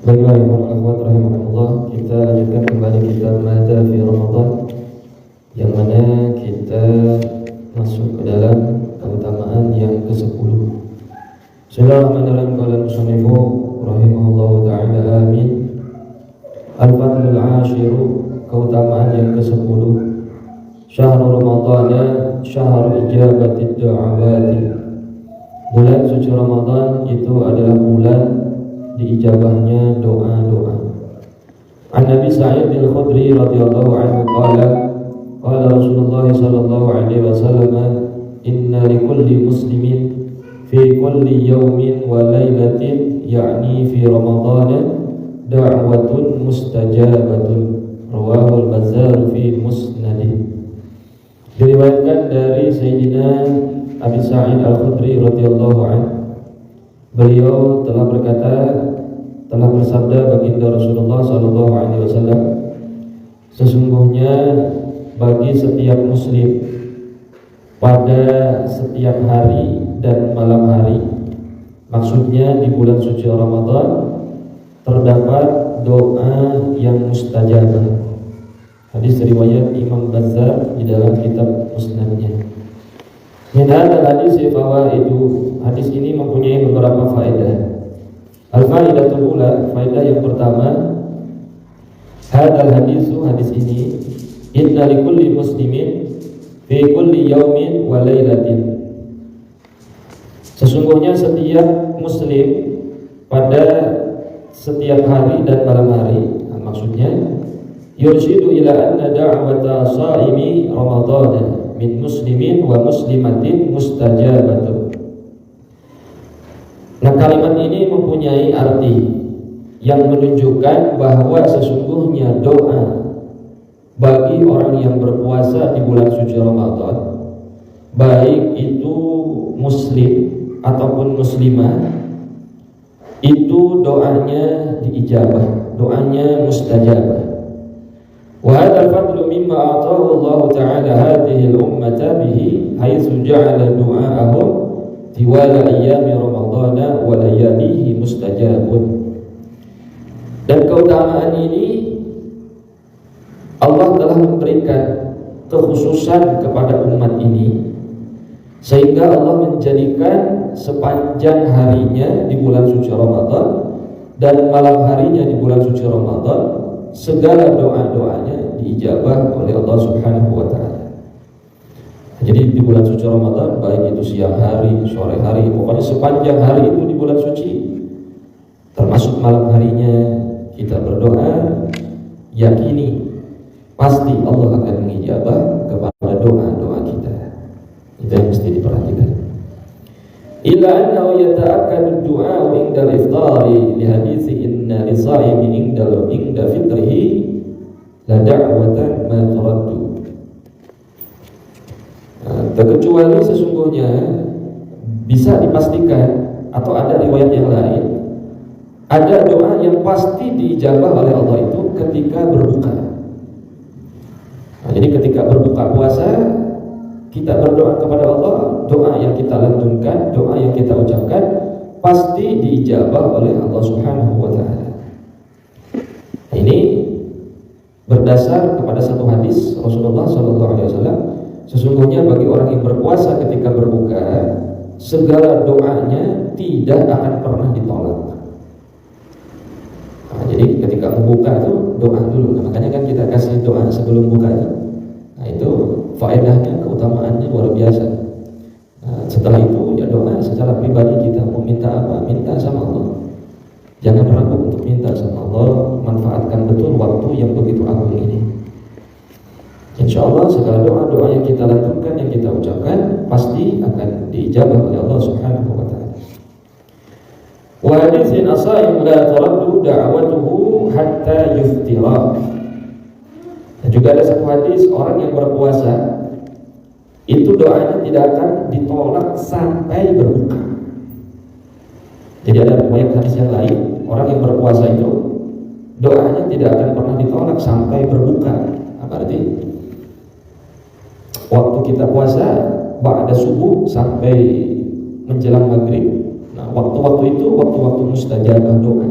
Baiklah, ikhwan rahimahullah, kita lanjutkan kembali kitab Mada fi Ramadan, yang mana kita masuk ke dalam keutamaan yang ke-10. Bismillahirrahmanirrahim. Qala al-musannifu rahimahullah ta'ala, amin. Al-fadlul ashiru, keutamaan yang ke-10. Syahrul Ramadana syahrul ijabatid da'awati. Bulan suci Ramadan itu adalah bulan diijabahnya doa-doa. An Nabi Sa'id al-Khudri radhiyallahu anhu qala Rasulullah sallallahu alaihi wasallam, inna likulli muslimin fi kulli yawmin wa laylatin, ya'ni fi Ramadan, da'watun mustajabatun. Rawahul Bazzar fi musnadih. Diriwayatkan dari Sayyidina Abi Sa'id al-Khudri radhiyallahu anhu, beliau telah berkata, telah bersabda baginda Rasulullah sallallahu alaihi wasallam, sesungguhnya bagi setiap muslim pada setiap hari dan malam hari, maksudnya di bulan suci Ramadan, terdapat doa yang mustajabah. Hadis riwayat Imam Bazzar di dalam kitab musnadnya. Min hadzal hadis fawaidu, hadis ini mempunyai beberapa faedah. Al-faidatul ula, faedah yang pertama, hadzal hadisu, hadis ini, inna likulli muslimin fi kulli yaumin wa lailatin. Sesungguhnya setiap muslim pada setiap hari dan malam hari, maksudnya yurshidu ila anna da'wata shaimi Ramadan min muslimin wa muslimatin mustajabatun. Nah, kalimat ini mempunyai arti yang menunjukkan bahwa sesungguhnya doa bagi orang yang berpuasa di bulan suci Ramadan, baik itu muslim ataupun muslimah, itu doanya diijabah, doanya mustajabah. Wa hadzal fadlu mimma ataahu Allah ta'ala hadhihi al-ummata bihi, haitsu ja'ala du'a'ahum tiwala ayyami Ramadana wa layalihi mustajabun. Dan keutamaan ini Allah telah memberikan kekhususan kepada umat ini, sehingga Allah menjadikan sepanjang harinya di bulan suci Ramadan dan malam harinya di bulan suci Ramadan, segala doa-doanya diijabah oleh Allah Subhanahu wa ta'ala. Jadi di bulan suci Ramadan, baik itu siang hari, sore hari, pokoknya sepanjang hari itu di bulan suci, termasuk malam harinya, kita berdoa, yakini pasti Allah akan mengijabah kepada doa-doa kita. Itu yang mesti diperhatikan. Illa annahu yata'akkadu ad-du'a 'inda al-iftari li hadits inna li-sha'imi 'inda fitrihi la da'watan ma turaddu. Terkecuali sesungguhnya bisa dipastikan, atau ada riwayat yang lain, ada doa yang pasti diijabah oleh Allah itu ketika berbuka. Nah, jadi ketika berbuka puasa, kita berdoa kepada Allah, doa yang kita lantunkan, doa yang kita ucapkan pasti diijabah oleh Allah Subhanahu wa ta'ala. Nah, ini berdasar kepada satu hadis Rasulullah sallallahu alaihi wasallam, sesungguhnya bagi orang yang berpuasa ketika berbuka, segala doanya tidak akan pernah ditolak. Nah, jadi ketika membuka itu doa dulu. Nah, makanya kan kita kasih doa sebelum buka itu. Nah, itu faedahnya, keutamaannya luar biasa. Nah, setelah itu ya doa secara pribadi, kita mau minta apa, minta sama Allah. Jangan ragu untuk minta sama Allah. Manfaatkan betul waktu yang begitu agung ini. Insya Allah segala doa-doa yang kita lakukan, yang kita ucapkan, pasti akan diijabah oleh Allah Subhanahu wa ta'ala. Wa haditsin as-sha'im la turaddu da'watuhu hatta yuftira. Dan juga ada satu hadis, orang yang berpuasa itu doanya tidak akan ditolak sampai berbuka. Jadi ada riwayat hadis yang lain, orang yang berpuasa itu doanya tidak akan pernah ditolak sampai berbuka. Apa arti? Waktu kita puasa ba'da subuh sampai menjelang maghrib. Nah, waktu-waktu itu waktu-waktu mustajabah doa.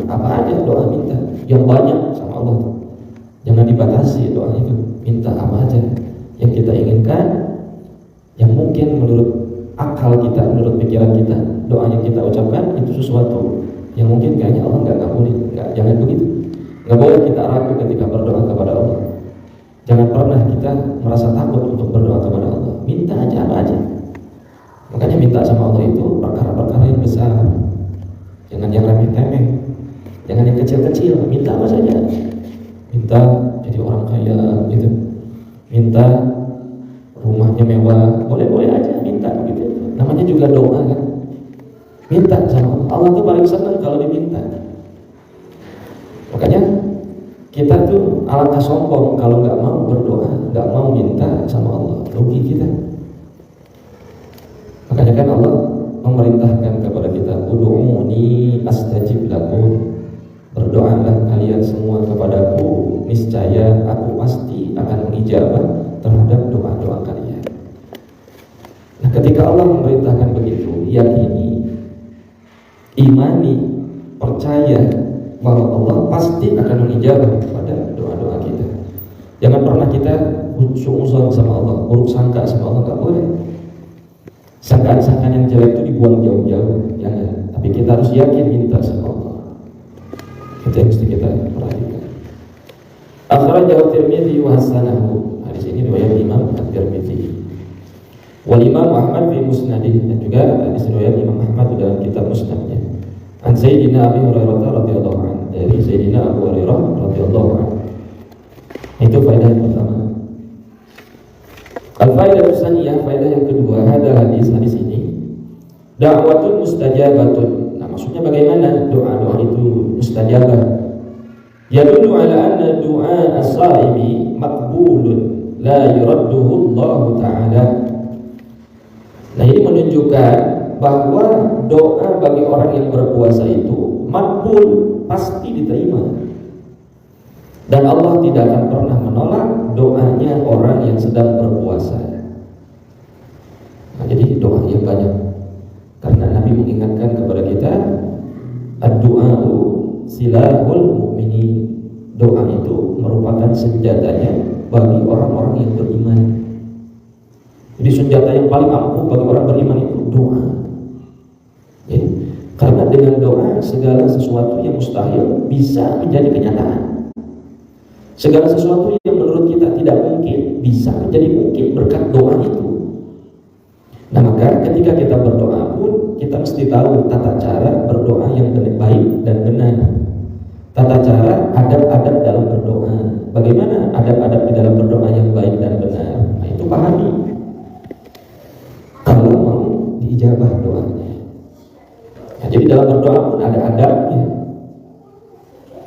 apa aja doa minta, yang banyak sama Allah. Jangan dibatasi doa itu, minta apa aja yang kita inginkan, yang mungkin menurut akal kita, menurut pikiran kita, doa yang kita ucapkan itu sesuatu yang mungkin kayaknya Allah nggak ngabulin. Nggak, jangan begitu. Nggak boleh kita ragu ketika berdoa kepada Allah. Jangan pernah kita merasa takut untuk berdoa kepada Allah. Minta aja apa aja. Makanya minta sama Allah itu perkara-perkara yang besar. Jangan yang remeh-temeh, jangan yang kecil-kecil. Minta apa saja. Minta jadi orang kaya gitu. Minta rumahnya mewah, boleh-boleh aja minta gitu. Namanya juga doa kan. Minta sama Allah. Allah tuh paling senang kalau diminta. Makanya kita tuh alangkah sombong kalau nggak mau berdoa, nggak mau minta sama Allah. Rugi kita. Makanya kan Allah memerintahkan kepada kita, ud'uuni astajib lakum. Berdoalah kalian semua kepadaku, niscaya aku pasti akan mengijabah terhadap doa-doa kalian. Nah, ketika Allah memerintahkan begitu, yakini, imani, percaya bahwa Allah pasti akan mengijabah pada doa-doa kita. Jangan pernah kita husnuzon sama Allah, buruk sangka sama Allah, nggak boleh. Sangkaan-sangkaan yang jelek itu dibuang jauh-jauh, jangan. Tapi kita harus yakin minta sama Allah. Itu yang mesti kita perhatikan. Akhrajahu Tirmidzi wa hasanahu. Hadis ini riwayat Imam At-Tirmidzi. Wal Imam Ahmad fi Musnadih, dan juga hadis riwayat Imam Ahmad dalam kitab Musnadnya. An Sayyidina Abi Hurairah radhiyallahu anhu, dari Sayyidina Abu Hurairah radhiyallahu anhu. Itu faedah yang pertama. Al-faidah tsaniyah, faedah yang kedua, ada hadis ini da'watun mustajabatun. Nah, maksudnya bagaimana doa-doa itu mustajabah? Yadullu ala anna du'a as-saimi maqbulun la yuradduhu Allah Ta'ala. Nah, ini menunjukkan bahwa doa bagi orang yang berpuasa itu makbul, pasti diterima. Dan Allah tidak akan pernah menolak doanya orang yang sedang berpuasa. Nah, jadi doa yang banyak. Karena Nabi mengingatkan kepada kita, ad-du'a'u silahul mu'minin. Doa itu merupakan senjatanya bagi orang-orang yang beriman. Jadi senjata yang paling ampuh bagi orang beriman itu doa. Ya, karena dengan doa segala sesuatu yang mustahil bisa menjadi kenyataan. Segala sesuatu yang menurut kita tidak mungkin bisa menjadi mungkin berkat doa itu. Nah, maka ketika kita berdoa pun kita mesti tahu tata cara berdoa yang baik dan benar. Tata cara, adab-adab dalam berdoa. Bagaimana adab-adab di dalam berdoa yang baik dan benar? Nah, itu pahami. Kalau mau diijabah doanya. Nah, jadi dalam berdoa pun ada adabnya,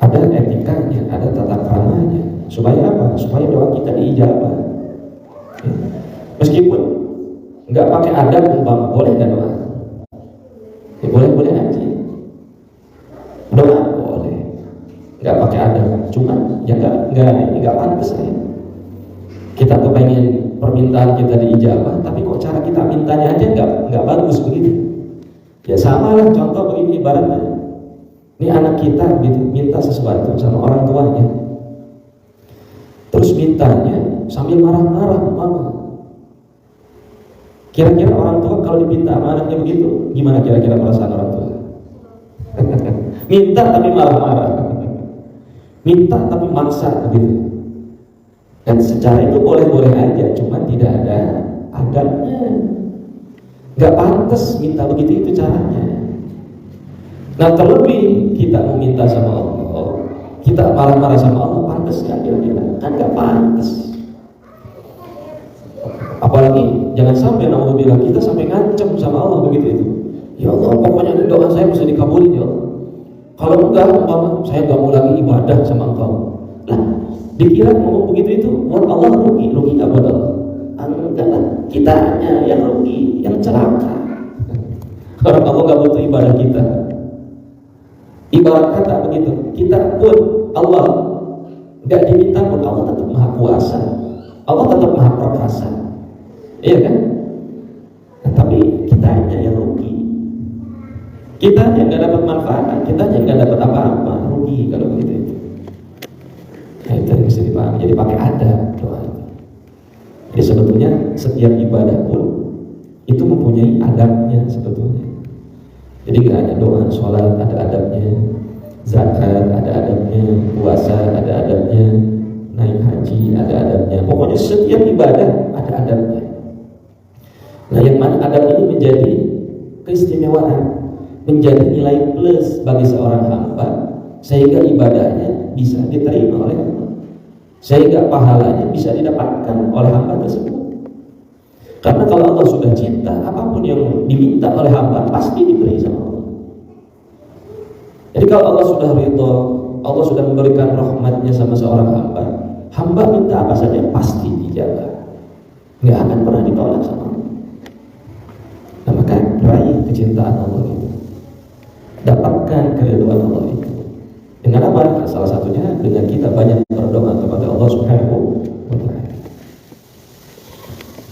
ada etikanya, ada tata keramanya. Supaya apa? Supaya doa kita diijabah. Ya. Meskipun nggak pakai adab, umpama boleh nggak doa? Ya, boleh-boleh aja. Doa boleh, nggak pakai adab. Cuma ya nggak pantas ya. Kita tuh pengen permintaan kita diijabah, tapi kok cara kita mintanya aja nggak bagus begitu. Ya sama lah, contoh begini ibaratnya. Ini anak kita gitu, minta sesuatu sama orang tuanya, terus mintanya sambil marah-marah, mama. Kira-kira orang tua kalau diminta sama anaknya begitu, gimana kira-kira perasaan orang tua? Minta tapi marah-marah, minta tapi maksa gitu. Dan secara itu boleh-boleh aja, cuma tidak ada adabnya. Gak pantas minta begitu, itu caranya. Nah, terlebih kita meminta sama Allah, kita marah-marah sama Allah, pantas gak kira-kira? Kan gak pantas. Apalagi jangan sampai naudzubillah kita sampai ngancem sama Allah begitu itu. Ya Allah, pokoknya doa saya bisa dikabulin ya Allah. Kalau enggak, saya gak mau lagi ibadah sama Engkau. Lah, dikira ngomong begitu itu buat Allah rugi gak buat Allah? Enggak lah, kitanya yang rugi, yang celaka. Karena Allah gak butuh ibadah kita. Ibarat kata begitu, kita pun Allah gak diminta pun Allah tetap maha kuasa, Allah tetap maha perkasa. Iya kan? Nah, tapi kitanya yang rugi. Kita yang nggak dapat manfaat, kita yang nggak dapat apa-apa, rugi kalau begitu. Nah, itu yang mesti dipahami. Jadi pakai adab doa itu. Jadi sebetulnya setiap ibadah pun itu mempunyai adabnya sebetulnya. Jadi nggak hanya doa, sholat ada adabnya, zakat ada adabnya, puasa ada adabnya, naik haji ada adabnya. Pokoknya setiap ibadah ada adabnya. Nah, yang mana adab ini menjadi keistimewaan, menjadi nilai plus bagi seorang hamba, sehingga ibadahnya bisa diterima oleh Allah, sehingga pahalanya bisa didapatkan oleh hamba tersebut. Karena kalau Allah sudah cinta, apapun yang diminta oleh hamba pasti diberi sama Allah. Jadi kalau Allah sudah ridho, Allah sudah memberikan rahmatnya sama seorang hamba, hamba minta apa saja pasti dijabah, nggak akan pernah ditolak sama Allah. Nah, maka raih kecintaan Allah itu, dapatkan keridhaan Allah itu. Dengan apa? Salah satunya dengan kita banyak berdoa kepada Allah Subhanahu wa ta'ala.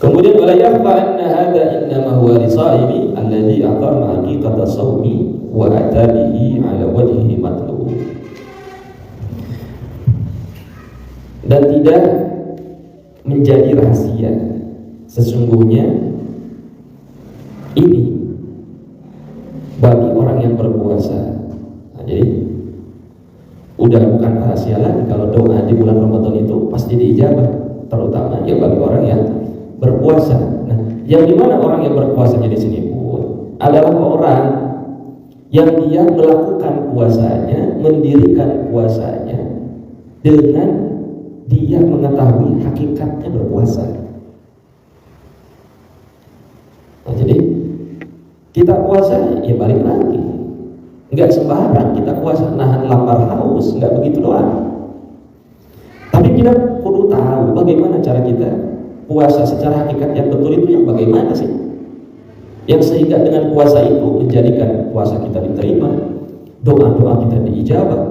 Kemudian wala yakhfa anna hadha innama huwa lisaimi alladhi aqama haqiqata sawmi wa atalihi ala wajhihi matlub. Dan tidak menjadi rahasia, sesungguhnya ini bagi orang yang berpuasa. Nah, jadi udah bukan rahasia lagi kalau doa di bulan Ramadan itu pasti diijabah, terutama ya bagi orang yang berpuasa. Nah, yang dimana orang yang berpuasa di sini pun adalah orang yang dia melakukan puasanya, mendirikan puasanya dengan dia mengetahui hakikatnya berpuasa. Nah, jadi kita puasa ya balik lagi, nggak sembarang kita puasa nahan lapar haus, nggak begitu doang. Tapi kita perlu tahu bagaimana cara kita puasa secara hakikat yang betul itu yang bagaimana sih, yang sehingga dengan puasa itu menjadikan puasa kita diterima, doa-doa kita diijabah,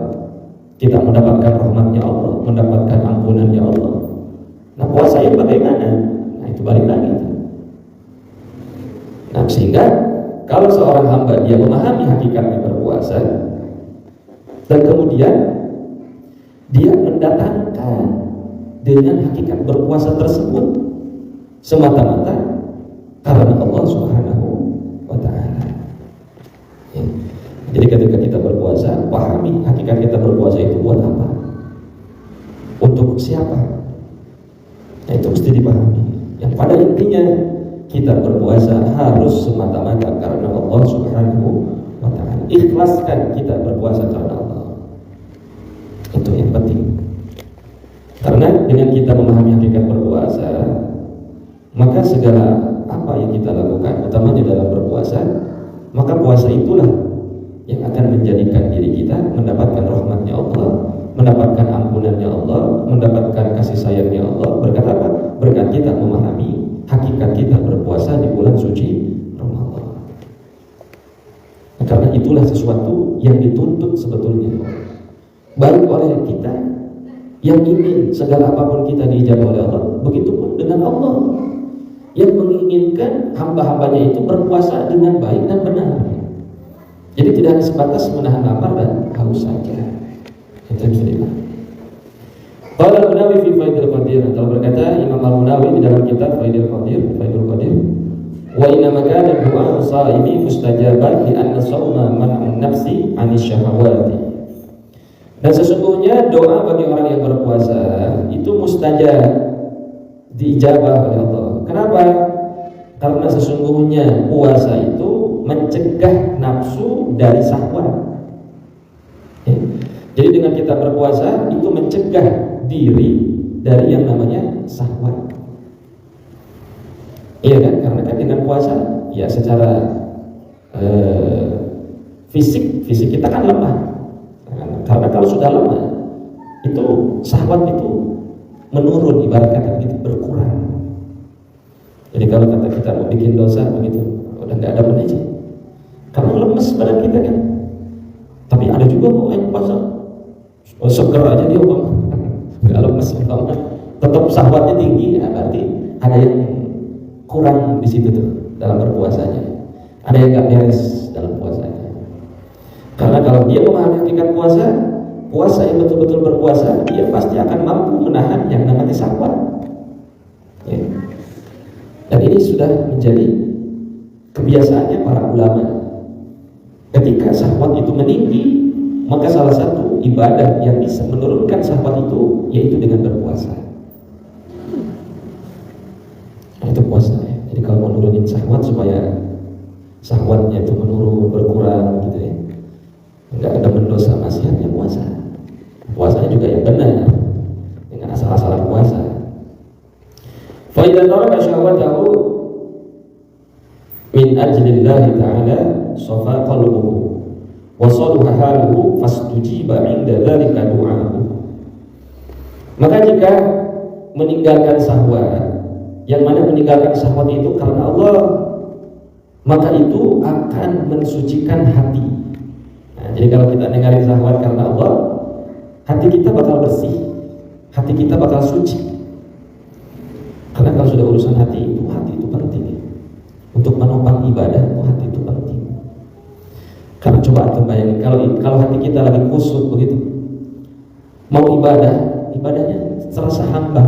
kita mendapatkan rahmatnya Allah, mendapatkan ampunannya Allah. Nah, puasa yang bagaimana? Nah, itu balik lagi. Nah, sehingga kalau seorang hamba dia memahami hakikatnya berpuasa dan kemudian dia mendatangkan dengan hakikat berpuasa tersebut semata-mata karena Allah Subhanahu wa ta'ala. Ya. Jadi ketika kita berpuasa, pahami hakikat kita berpuasa itu buat apa? Untuk siapa? Nah, itu mesti dipahami. Yang pada intinya kita berpuasa harus semata-mata karena Allah Subhanahu wa ta'ala. Ikhlaskan kita berpuasa karena Allah. Itu yang penting. Karena dengan kita memahami hakikat berpuasa, maka segala apa yang kita lakukan, utamanya dalam berpuasa, maka puasa itulah yang akan menjadikan diri kita mendapatkan rahmatnya Allah, mendapatkan ampunannya Allah, mendapatkan kasih sayangnya Allah. Berkat apa? Berkat kita memahami hakikat kita berpuasa di bulan suci Ramadan. Nah, karena itulah sesuatu yang dituntut sebetulnya, baik oleh kita yang ingin segala apapun kita diijabah oleh Allah, begitupun dengan Allah yang menginginkan hamba-hambanya itu berpuasa dengan baik dan benar. Jadi tidak hanya sebatas menahan lapar dan haus saja. Itu yang sudah. Qala Al-Munawi fi Faidul Qadir, telah berkata Imam Al-Munawi di dalam kitab Faidul Qadir, wa inna makana du'a shaimi mustajaban li anna shauma man'un nafsi 'anis syahawati. Dan sesungguhnya doa bagi orang yang berpuasa itu mustajab, diijabah oleh Allah. Kenapa? Karena sesungguhnya puasa itu mencegah nafsu dari syahwat. Ya. Jadi dengan kita berpuasa itu mencegah diri dari yang namanya syahwat. Iya kan? Karena kan dengan puasa ya secara fisik kita kan lemah. Karena kalau sudah lemah itu syahwat itu menurun, ibarat kata begitu, berkurang. Jadi kalau kata kita mau bikin dosa begitu, udah nggak ada menanya, karena lemes badan kita kan. Tapi ada juga kok yang puasa seger aja dia bang, nggak lemes, tetap syahwatnya tinggi, ya berarti ada yang kurang di situ tuh dalam berpuasanya, ada yang nggak beres dalam puasanya. Karena kalau dia memahami hakikat puasa, puasa yang betul-betul berpuasa, dia pasti akan mampu menahan yang namanya syahwat. Ya. Dan ini sudah menjadi kebiasaannya para ulama. Ketika syahwat itu meninggi, maka salah satu ibadah yang bisa menurunkan syahwat itu yaitu dengan berpuasa. Nah, itu puasa ya. Jadi kalau mau nurunin syahwat supaya syahwatnya itu menurun, berkurang gitu ya, enggak ada mendosa maksiatnya puasa. Puasanya juga yang benar, dengan asal-asalan puasa. Fa idza taraka syahwatahu min ajlillahi ta'ala safa qalbuhu wa saluha haluhu fastujiba 'inda dzalika du'a'uhu. Maka jika meninggalkan syahwat, yang mana meninggalkan syahwat itu karena Allah, maka itu akan mensucikan hati. Nah, jadi kalau kita ninggalin syahwat karena Allah, hati kita bakal bersih, hati kita bakal suci. Karena kalau sudah urusan hati itu penting ya. Untuk menopang ibadah itu hati itu penting. Karena coba antum bayangin, kalau hati kita lagi kusut begitu, mau ibadahnya serasa hambar.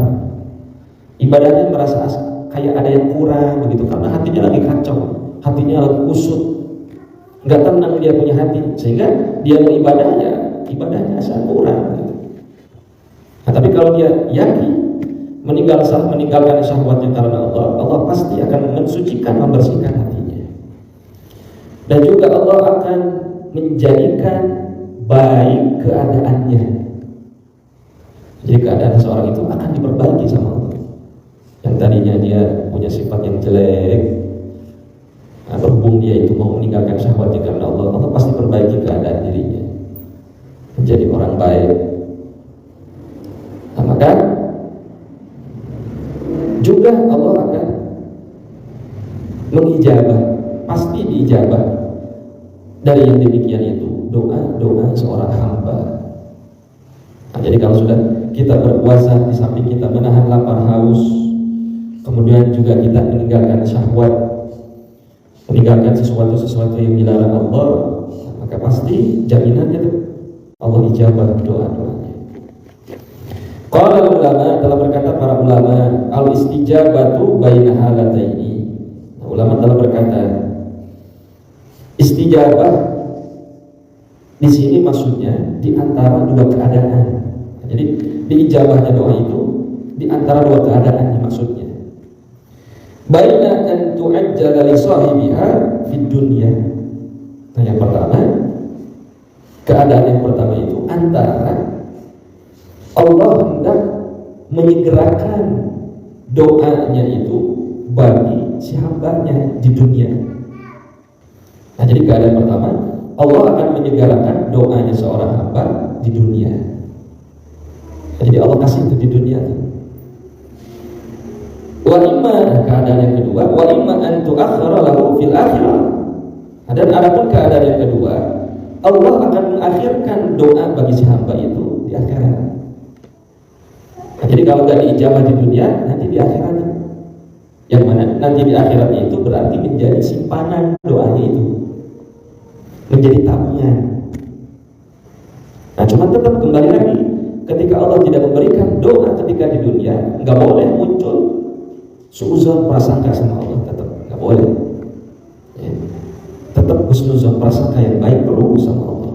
Ibadahnya merasa kayak ada yang kurang begitu, karena hatinya lagi kacau, hatinya lagi kusut, nggak tenang dia punya hati, sehingga dia mau ibadahnya asal kurang gitu. Nah, tapi kalau dia yakin meninggalkan syahwatnya karena Allah, Allah pasti akan mensucikan, membersihkan hatinya. Dan juga Allah akan menjadikan baik keadaannya. Jadi keadaan seorang itu akan diperbaiki sama Allah. Yang tadinya dia punya sifat yang jelek, nah, berhubung dia itu mau meninggalkan syahwatnya karena Allah, Allah pasti perbaiki keadaan dirinya menjadi orang baik. Nah, maka juga Allah akan mengijabah, pasti diijabah dari yang demikian itu doa seorang hamba. Nah, jadi kalau sudah kita berpuasa, di samping kita menahan lapar haus, kemudian juga kita meninggalkan syahwat, meninggalkan sesuatu yang dilarang Allah, maka pasti jaminannya itu Allah ijabah doa-doanya. Qala ulama, telah berkata para ulama, al-istijabatu baina halataini. Ulama telah berkata, istijabah di sini maksudnya di antara dua keadaan. Jadi diijabahnya doa itu di antara dua keadaan maksudnya. Baina an tu'ajjala li sahibiha fid dunya. Nah, yang pertama, keadaan yang pertama itu antara Allah hendak menyegerakan doanya itu bagi si hambanya di dunia. Nah, jadi keadaan pertama, Allah akan menyegerakan doanya seorang hamba di dunia. Nah, jadi Allah kasih itu di dunia. Wa imma, keadaan yang kedua, wa imma an tu'akhkhara lahu fil akhirah. Dan adapun keadaan yang kedua, Allah akan mengakhirkan doa bagi si hamba itu di akhirat. Nah, jadi kalau tidak diijabah di dunia, nanti di akhirat. Yang mana nanti di akhiratnya itu berarti menjadi simpanan doanya itu, menjadi tabungan. Nah, cuma tetap kembali lagi, ketika Allah tidak memberikan doa ketika di dunia, nggak boleh muncul suuzon prasangka sama Allah, tetap nggak boleh. Ya. Tetap husnuzon prasangka yang baik perlu sama Allah.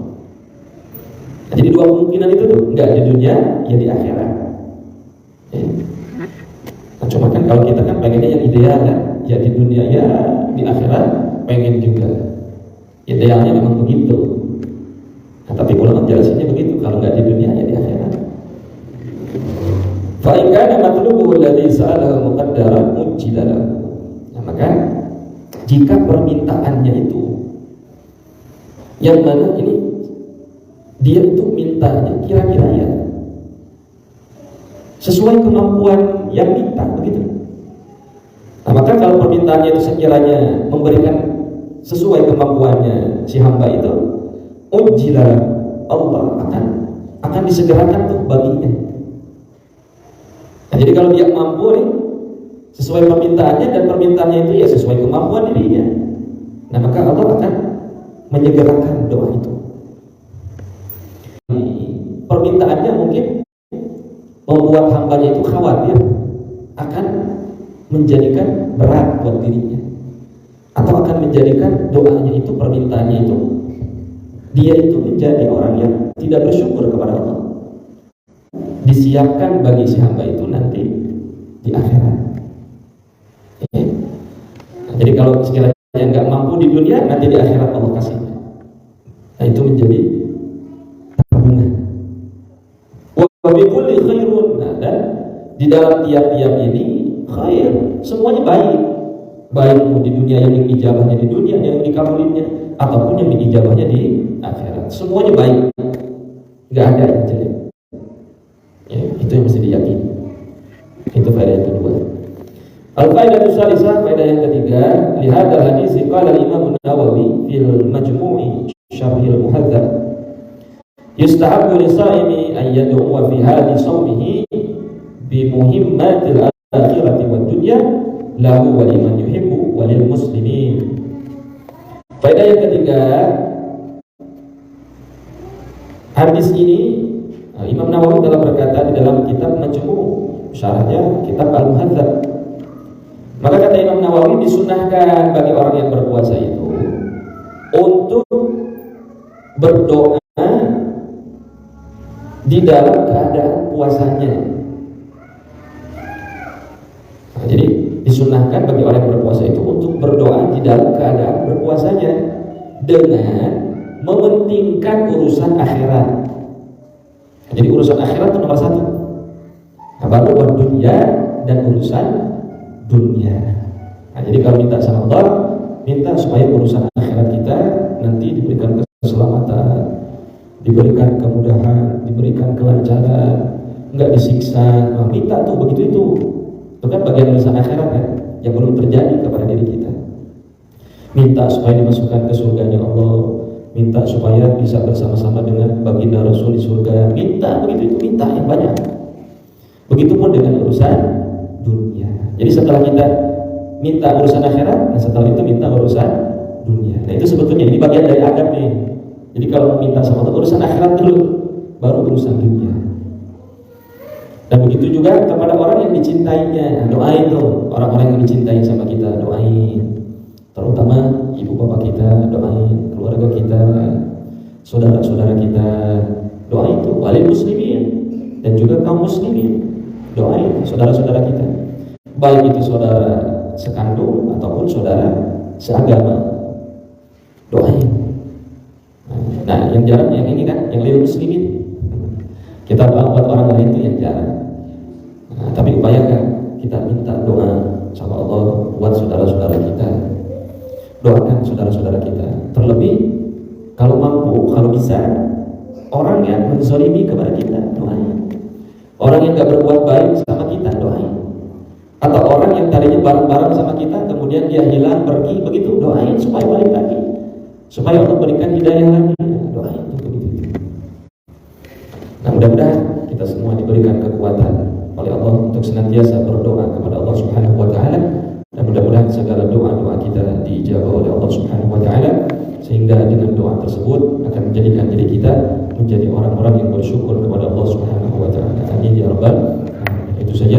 Nah, jadi dua kemungkinan itu tuh, nggak di dunia, ya di akhirat. Nah, cuma kan kalau kita kan pengennya yang ideal kan, ya di dunia ya di akhirat pengen juga. Idealnya memang begitu. Nah, tapi ulama jelasinnya begitu, kalau nggak di dunia ya di akhirat. Fa in kana matlubuhu alladhi sa'alahu muqaddaran ujjila lahu. Nah, maka jika permintaannya itu yang mana ini dia itu mintanya kira-kira ya sesuai kemampuan yang minta begitu. Nah, maka kalau permintaannya itu sekiranya memberikan sesuai kemampuannya si hamba itu, ujjila, Allah akan disegerakan tuh baginya. Nah, jadi kalau dia mampu nih sesuai permintaannya, dan permintaannya itu ya sesuai kemampuan dirinya, nah maka Allah akan menyegerakan doa itu. khawatir akan menjadikan berat buat dirinya, atau akan menjadikan doanya itu, permintaannya itu, dia itu menjadi orang yang tidak bersyukur kepada Allah. Disiapkan bagi si hamba itu nanti di akhirat. Nah, jadi kalau sekiranya nggak mampu di dunia, nanti di akhirat Allah kasih. Nah, itu menjadi tabungan. Wa bi kulli khairun. Nah, dan di dalam tiap-tiap ini khair, semuanya baik. Baik di dunia, yang diijabahnya di dunia, yang dikabulinnya, ataupun yang diijabahnya di akhirat. Semuanya baik. Enggak ada yang jelek. Ya, itu yang mesti diyakini. Itu faedah yang kedua. Al-faedah tsalisah, faedah yang ketiga, lihat hadis qala Imam Nawawi fil Majmu' Syarh al-Muhadzab, yustahabbu lis-sha'imi an yad'u fi hadhi shawmihi bi muhimmatil akhirati wad dunya lahu wa liman yuhibbu wa lil muslimin. Faedah yang ketiga, hadis ini Imam Nawawi telah berkata di dalam kitab Majmu', syarahnya kitab Al-Muhadzab. Maka kata Imam Nawawi, disunahkan bagi orang yang berpuasa itu untuk berdoa di dalam keadaan puasanya. Nah, jadi disunahkan bagi orang yang berpuasa itu untuk berdoa di dalam keadaan berpuasanya dengan mementingkan urusan akhirat. Jadi urusan akhirat itu nomor satu. Nah, baru buat dunia dan urusan dunia. Nah, jadi kalau minta sama Allah, minta supaya urusan akhirat kita nanti diberikan keselamatan, diberikan kemudahan, diberikan kelancaran, enggak disiksa. Nah, minta tuh begitu itu. Itu kan bagian urusan akhirat kan, yang belum terjadi kepada diri kita. Minta supaya dimasukkan ke surganya Allah, minta supaya bisa bersama-sama dengan baginda Rasul di surga. Minta begitu itu, minta yang banyak. Begitupun dengan urusan dunia. Jadi setelah kita minta urusan akhirat, nah setelah itu minta urusan dunia. Nah itu sebetulnya ini bagian dari adab nih. Jadi kalau minta sama Allah, urusan akhirat dulu, baru urusan dunia. Dan begitu juga kepada orang yang dicintainya. Doain tuh orang-orang yang dicintai sama kita, doain. Terutama ibu bapak kita, doain. Keluarga kita, saudara-saudara kita, doain tuh. Walil muslimin, dan juga kaum muslimin, doain saudara-saudara kita. Baik itu saudara sekandung ataupun saudara seagama, doain. Nah, yang jarang yang ini kan, yang lil muslimin. Kita doa buat orang lain itu yang jarang. Nah, tapi upayakan kita minta doa sama Allah buat saudara-saudara kita. Doakan saudara-saudara kita. Terlebih kalau mampu, kalau bisa, orang yang menzalimi kepada kita, doain. Orang yang gak berbuat baik sama kita, doain. Atau orang yang tadinya bareng-bareng sama kita, kemudian dia hilang, pergi, begitu, doain supaya balik lagi, supaya Allah berikan hidayah lagi. Doain itu begitu. Nah, mudah-mudahan kita semua diberikan kekuatan oleh Allah untuk senantiasa berdoa kepada Allah Subhanahu wa taala, dan mudah-mudahan segala doa-doa kita dijawab oleh Allah Subhanahu wa taala, sehingga dengan doa tersebut akan menjadikan diri kita menjadi orang-orang yang bersyukur kepada Allah Subhanahu wa taala. Amin ya rabbal alamin. Itu saja,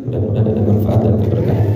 mudah-mudahan ada manfaat dan keberkahan.